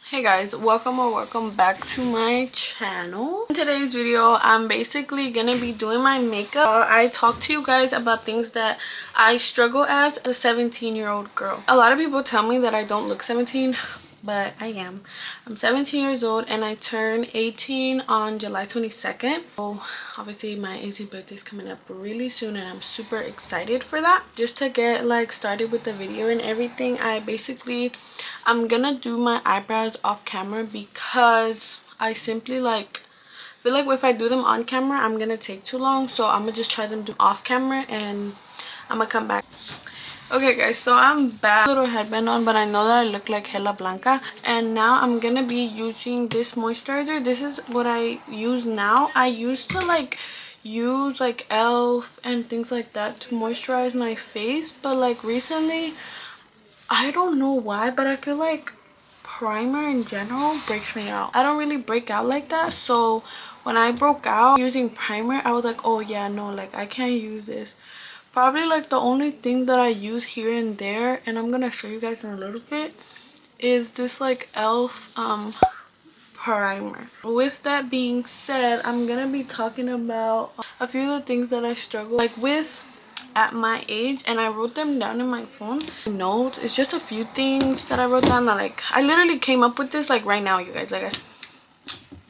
Hey guys, welcome back to my channel. In today's video, I'm basically gonna be doing my makeup. I talk to you guys about things that I struggle as a 17-year-old girl. A lot of people tell me that I don't look 17, but I am. I'm 17 years old and I turn 18 on July 22nd. So obviously my 18th birthday is coming up really soon and I'm super excited for that. Just to get like started with the video and everything, I'm gonna do my eyebrows off camera because I simply feel like if I do them on camera I'm gonna take too long, so I'm gonna just try them off camera and I'm gonna come back. Okay guys, so I'm back. Little headband on, but I know that I look like hella blanca, and now I'm gonna be using this moisturizer. This is what I use now. I used to use elf and things like that to moisturize my face, but recently I don't know why, but I feel like primer in general breaks me out. I don't really break out like that, so when I broke out using primer I was like, oh yeah, no, I can't use this. Probably the only thing that I use here and there, and I'm gonna show you guys in a little bit, is this elf primer. With that being said, I'm gonna be talking about a few of the things that I struggle with at my age, and I wrote them down in my phone notes. It's just a few things that I wrote down that I literally came up with this right now, you guys.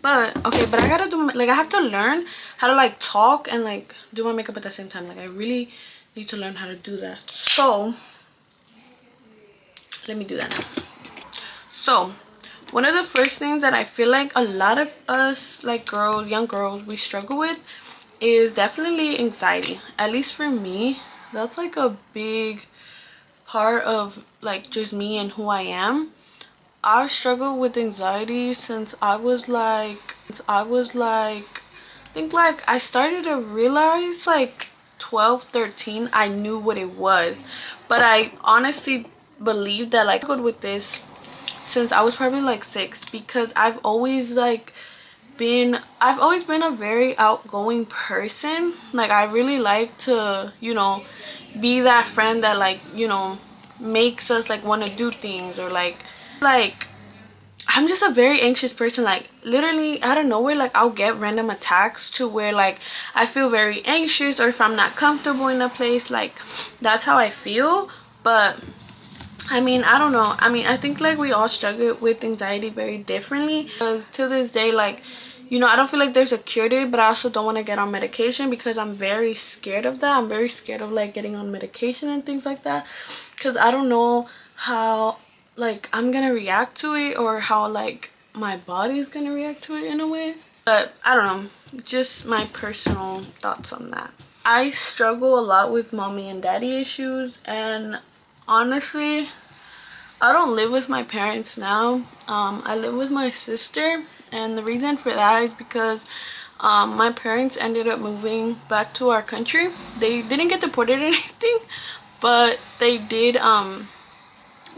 But I gotta do I have to learn how to talk and do my makeup at the same time. I really need to learn how to do that, so let me do that now. So one of the first things that I feel like a lot of us young girls, we struggle with is definitely anxiety. At least for me, that's a big part of just me and who I am. I've struggled with anxiety since I think I started to realize 12, 13, I knew what it was, but I honestly believe that I struggled with this since I was probably 6, because I've always been a very outgoing person. I really like to, be that friend that makes us want to do things, or I'm just a very anxious person. Literally out of nowhere, I'll get random attacks to where I feel very anxious, or if I'm not comfortable in a place, that's how I feel. But I mean, I don't know. I mean, I think we all struggle with anxiety very differently, because to this day, I don't feel like there's a cure to it, but I also don't want to get on medication because I'm very scared of that. I'm very scared of getting on medication and things like that, because I don't know how I'm gonna react to it, or how my body's gonna react to it in a way. But I don't know, just my personal thoughts on that. I struggle a lot with mommy and daddy issues, and honestly, I don't live with my parents now. I live with my sister, and the reason for that is because my parents ended up moving back to our country. They didn't get deported or anything, but they did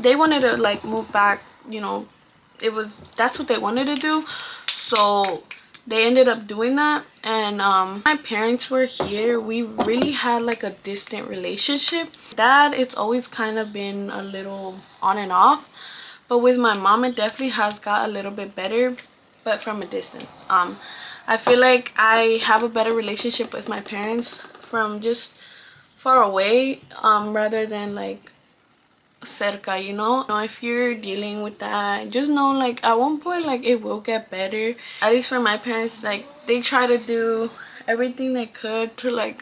they wanted to move back, that's what they wanted to do, so they ended up doing that. And my parents were here. We really had a distant relationship. Dad, it's always kind of been a little on and off, but with my mom it definitely has got a little bit better, but from a distance. I feel like I have a better relationship with my parents from just far away, rather than cerca, if you're dealing with that, just know at one point it will get better. At least for my parents, they try to do everything they could to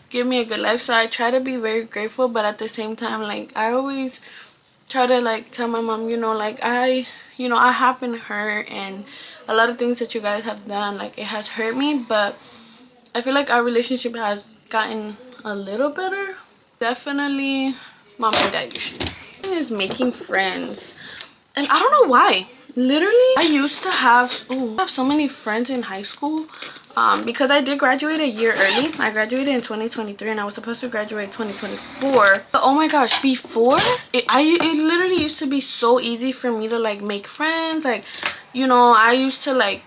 give me a good life, so I try to be very grateful. But at the same time, I always try to tell my mom, I have been hurt, and a lot of things that you guys have done, it has hurt me, but I feel like our relationship has gotten a little better. Definitely mom and dad issues is making friends, and I don't know why. Literally, I used to have so many friends in high school, because I did graduate a year early. I graduated in 2023 and I was supposed to graduate 2024. But oh my gosh, before it literally used to be so easy for me to make friends. I used to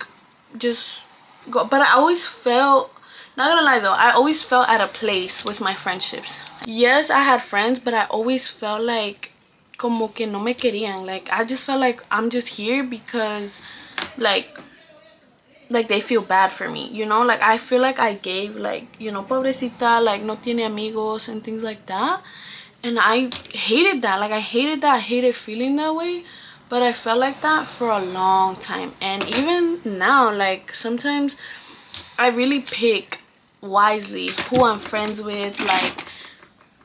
just go, but I always felt, not gonna lie though, I always felt at a place with my friendships. Yes, I had friends, but I always felt como que no me querían. Like I just felt like I'm just here because like they feel bad for me, you know. Like I feel like I gave, like, you know, pobrecita, like no tiene amigos and things like that. And I hated that. Like I hated that. I hated feeling that way. But I felt like that for a long time. And even now, like sometimes I really pick wisely who I'm friends with, like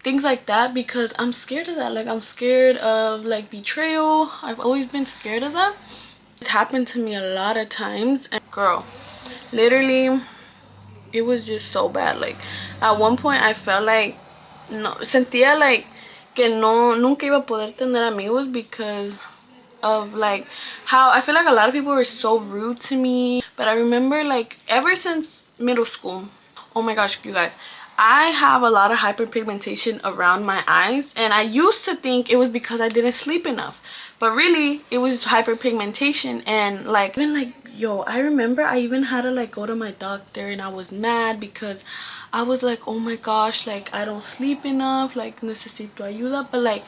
things like that, because I'm scared of that. Like I'm scared of like betrayal. I've always been scared of that. It's happened to me a lot of times, and girl, literally it was just so bad. Like at one point I felt like no, sentía like que no, nunca iba a poder tener amigos because of like how I feel like a lot of people were so rude to me. But I remember like ever since middle school, oh my gosh, you guys, I have a lot of hyperpigmentation around my eyes, and I used to think it was because I didn't sleep enough, but really it was hyperpigmentation. And like even like, yo, I remember I even had to like go to my doctor, and I was mad because I was like, oh my gosh, like I don't sleep enough, like necesito ayuda. But like,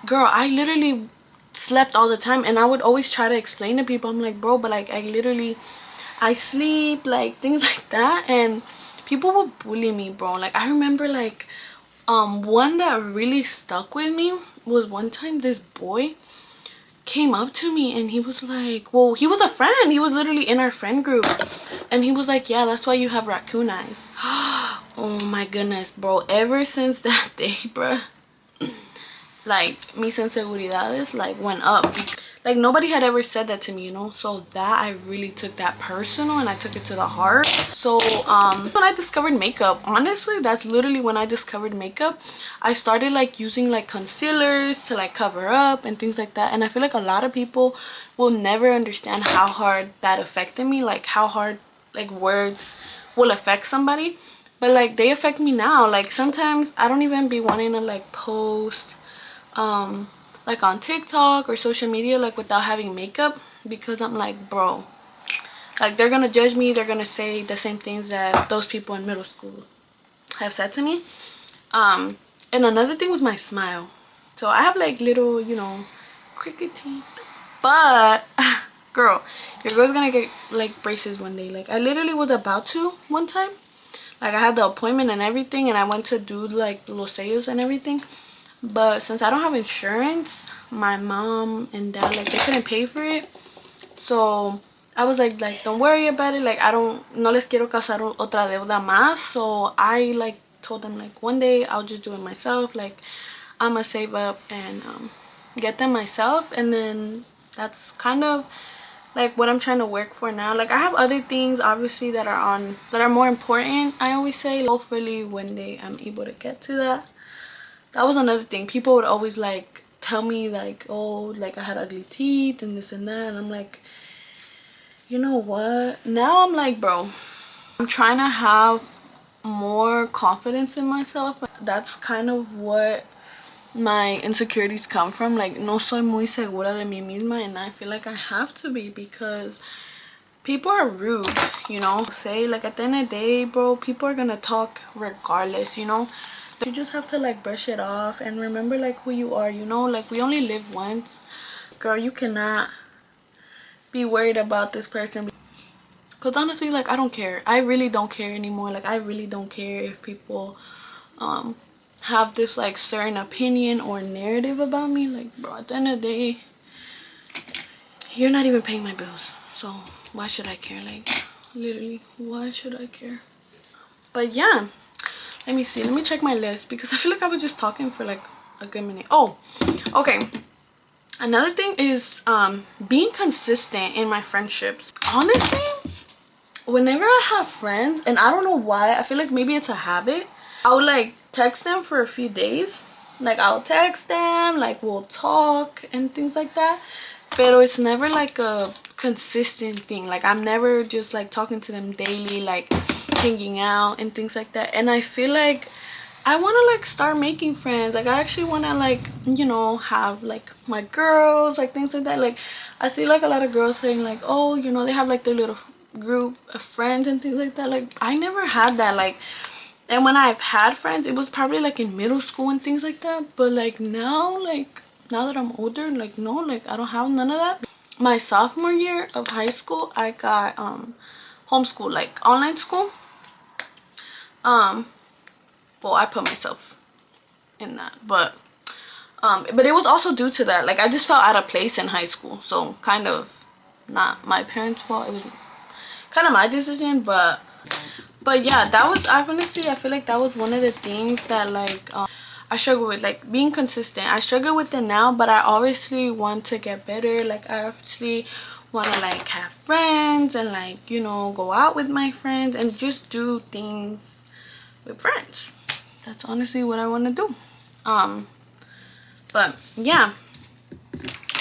girl, I literally slept all the time, and I would always try to explain to people, I'm like, bro, but like I sleep, like things like that. And people would bully me, bro. Like I remember like one that really stuck with me was one time this boy came up to me, and he was like, well, he was a friend, he was literally in our friend group, and he was like, yeah, that's why you have raccoon eyes. Oh my goodness, bro, ever since that day, bro, like mis inseguridades like went up. Like nobody had ever said that to me, you know. So that I really took that personal, and I took it to the heart. So when I discovered makeup, honestly, that's literally when I discovered makeup. I started like using like concealers to like cover up and things like that. And I feel like a lot of people will never understand how hard that affected me, like how hard like words will affect somebody. But like they affect me now. Like sometimes I don't even be wanting to like post like on TikTok or social media like without having makeup, because I'm like, bro, like they're gonna judge me, they're gonna say the same things that those people in middle school have said to me. And another thing was my smile. So I have like little, you know, crooked teeth, but girl, your girl's gonna get like braces one day. Like I literally was about to one time, like I had the appointment and everything, and I went to do like los sellos and everything. But since I don't have insurance, my mom and dad, like they couldn't pay for it. So I was like don't worry about it. Like I don't, no les quiero causar otra deuda más. So I like told them like one day I'll just do it myself. Like I'ma save up and get them myself. And then that's kind of like what I'm trying to work for now. Like I have other things obviously that are more important, I always say. Hopefully one day I'm able to get to that. That was another thing. People would always like tell me like, oh, like I had ugly teeth and this and that. And I'm like, you know what? Now I'm like, bro, I'm trying to have more confidence in myself. That's kind of what my insecurities come from. Like, no soy muy segura de mí misma. And I feel like I have to be, because people are rude, you know. Say, like, at the end of the day, bro, people are gonna talk regardless, you know. You just have to like brush it off and remember like who you are, you know. Like we only live once, girl. You cannot be worried about this person, because honestly, like I don't care. I really don't care anymore. Like I really don't care if people have this like certain opinion or narrative about me. Like, bro, at the end of the day, you're not even paying my bills, so why should I care? Like literally, why should I care? But yeah, let me see, let me check my list, because I feel like I was just talking for like a good minute. Oh, okay, another thing is being consistent in my friendships. Honestly, whenever I have friends, and I don't know why, I feel like maybe it's a habit, I'll like text them for a few days. Like I'll text them, like we'll talk and things like that, but it's never like a consistent thing. Like I'm never just like talking to them daily, like hanging out and things like that. And I feel like I want to like start making friends. Like I actually want to like, you know, have like my girls, like things like that. Like I see like a lot of girls saying like, oh, you know, they have like their little group of friends and things like that. Like I never had that. Like, and when I've had friends, it was probably like in middle school and things like that. But like now, like now that I'm older, like, no, like, I don't have none of that. My sophomore year of high school, I got homeschool, like online school. Well, I put myself in that, but it was also due to that. Like, I just felt out of place in high school, so kind of not my parents' fault. It was kind of my decision, but yeah, that was, honestly, I feel like that was one of the things that, like, I struggle with, like, being consistent. I struggle with it now, but I obviously want to get better. Like, I obviously want to, like, have friends and, like, you know, go out with my friends and just do things with friends. That's honestly what I want to do. But yeah.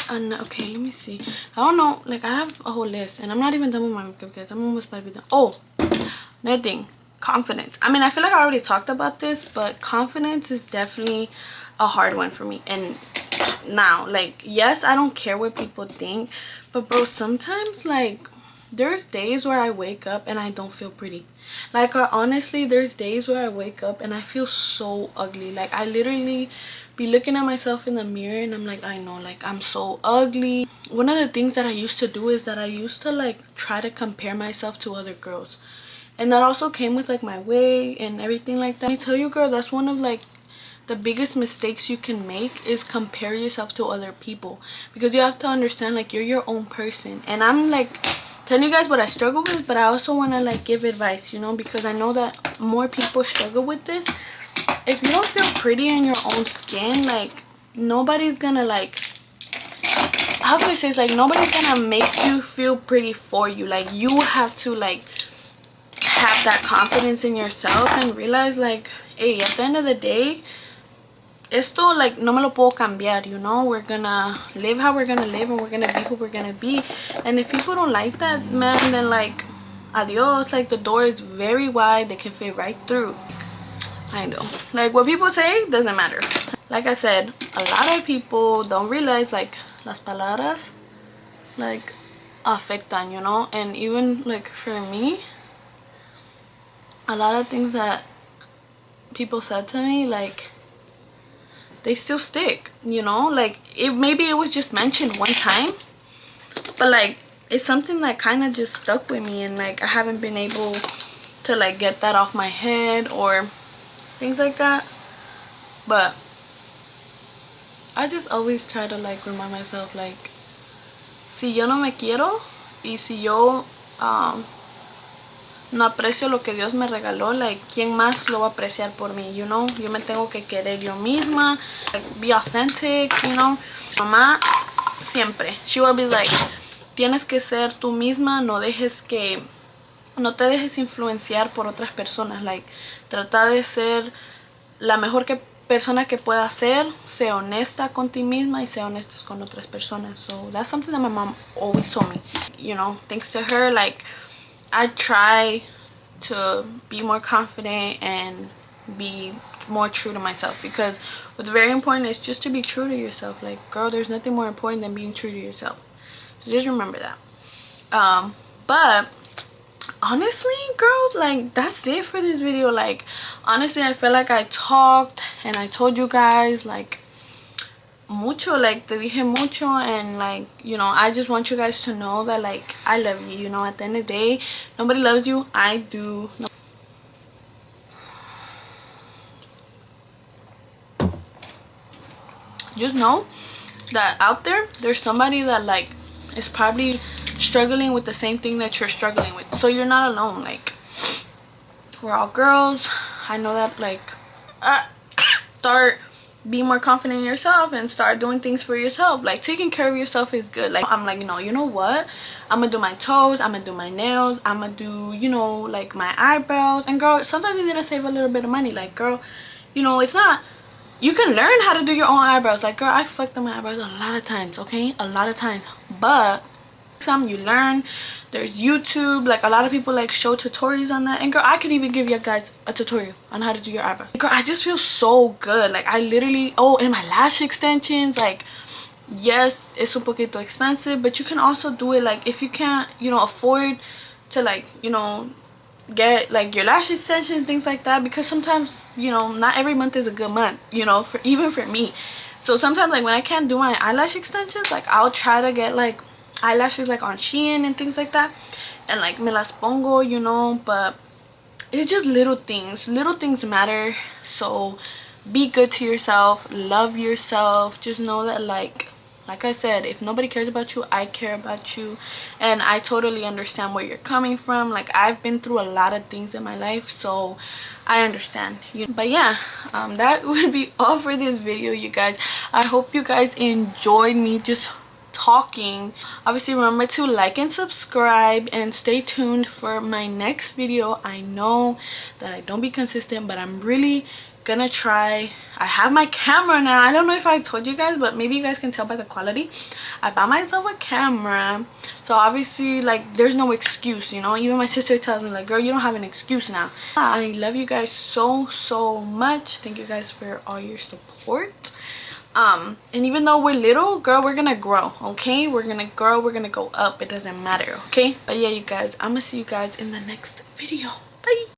And okay, let me see. I don't know, like, I have a whole list and I'm not even done with my makeup because I'm almost about to be done. Oh, another thing, confidence. I mean, I feel like I already talked about this, but confidence is definitely a hard one for me. And now, like, yes, I don't care what people think, but bro, sometimes, like, there's days where I wake up and I don't feel pretty. Like, honestly, there's days where I wake up and I feel so ugly. Like, I literally be looking at myself in the mirror and I'm like, I know, like, I'm so ugly. One of the things that I used to do is that I used to, like, try to compare myself to other girls. And that also came with, like, my weight and everything like that. I tell you, girl, that's one of, like, the biggest mistakes you can make is compare yourself to other people. Because you have to understand, like, you're your own person. And I'm, like, telling you guys what I struggle with, but I also want to, like, give advice, you know, because I know that more people struggle with this. If you don't feel pretty in your own skin, like, nobody's gonna, like, how can I say, it's like, nobody's gonna make you feel pretty for you. Like, you have to, like, have that confidence in yourself and realize, like, hey, at the end of the day, esto, like, no me lo puedo cambiar, you know. We're gonna live how we're gonna live and we're gonna be who we're gonna be. And if people don't like that, man, then, like, adios. Like, the door is very wide, they can fit right through. I know, like, what people say doesn't matter. Like I said, a lot of people don't realize, like, las palabras, like, afectan, you know. And even, like, for me, a lot of things that people said to me, like, they still stick, you know. Like, maybe it was just mentioned one time, but, like, it's something that kind of just stuck with me, and, like, I haven't been able to, like, get that off my head or things like that. But I just always try to, like, remind myself, like, si yo no me quiero y si yo no aprecio lo que Dios me regaló, like, ¿quién más lo va a apreciar por mí? You know, yo me tengo que querer yo misma, like, be authentic, you know. Mamá siempre, she will be like, tienes que ser tú misma, no te dejes influenciar por otras personas. Like, trata de ser la mejor persona que pueda ser, sé honesta con ti misma y sé honestos con otras personas. So that's something that my mom always told me, you know. Thanks to her, like, I try to be more confident and be more true to myself, because what's very important is just to be true to yourself. Like, girl, there's nothing more important than being true to yourself. So just remember that. But honestly, girls, like, that's it for this video. Like, honestly, I feel like I talked and I told you guys, like, mucho, like, te dije mucho, and, like, you know, I just want you guys to know that, like, I love you, you know. At the end of the day, nobody loves you, I do. Just know that out there's somebody that, like, is probably struggling with the same thing that you're struggling with. So you're not alone. Like, we're all girls. I know that, like, start being more confident in yourself and start doing things for yourself. Like, taking care of yourself is good. Like, I'm like, you know what, I'm gonna do my toes, I'm gonna do my nails, I'm gonna do, you know, like, my eyebrows. And girl, sometimes you need to save a little bit of money. Like, girl, you know, it's not, you can learn how to do your own eyebrows. Like, girl, I fucked up my eyebrows a lot of times, okay, a lot of times. But some you learn, there's YouTube, like, a lot of people, like, show tutorials on that. And girl, I could even give you guys a tutorial on how to do your eyebrows. Girl, I just feel so good. Like, I literally, oh, and my lash extensions, like, yes, it's un poquito expensive, but you can also do it, like, if you can't, you know, afford to, like, you know, get, like, your lash extension, things like that, because sometimes, you know, not every month is a good month, you know, even for me. So sometimes like when I can't do my eyelash extensions, like I'll try to get like eyelashes like on Shein and things like that, and like me las pongo, you know. But it's just little things matter. So be good to yourself, love yourself. Just know that like I said, if nobody cares about you, I care about you, and I totally understand where you're coming from. Like I've been through a lot of things in my life, so I understand you. But yeah, that would be all for this video, you guys. I hope you guys enjoyed me just talking. Obviously remember to like and subscribe, and stay tuned for my next video. I know that I don't be consistent, but I'm really gonna try. I have my camera now. I don't know if I told you guys, but maybe you guys can tell by the quality. I bought myself a camera, so obviously like there's no excuse, you know. Even my sister tells me like, girl, you don't have an excuse now. I love you guys so much. Thank you guys for all your support. And even though we're little, girl, we're gonna grow, okay? We're gonna grow, we're gonna go up. It doesn't matter, okay? But yeah, you guys, I'm gonna see you guys in the next video. Bye.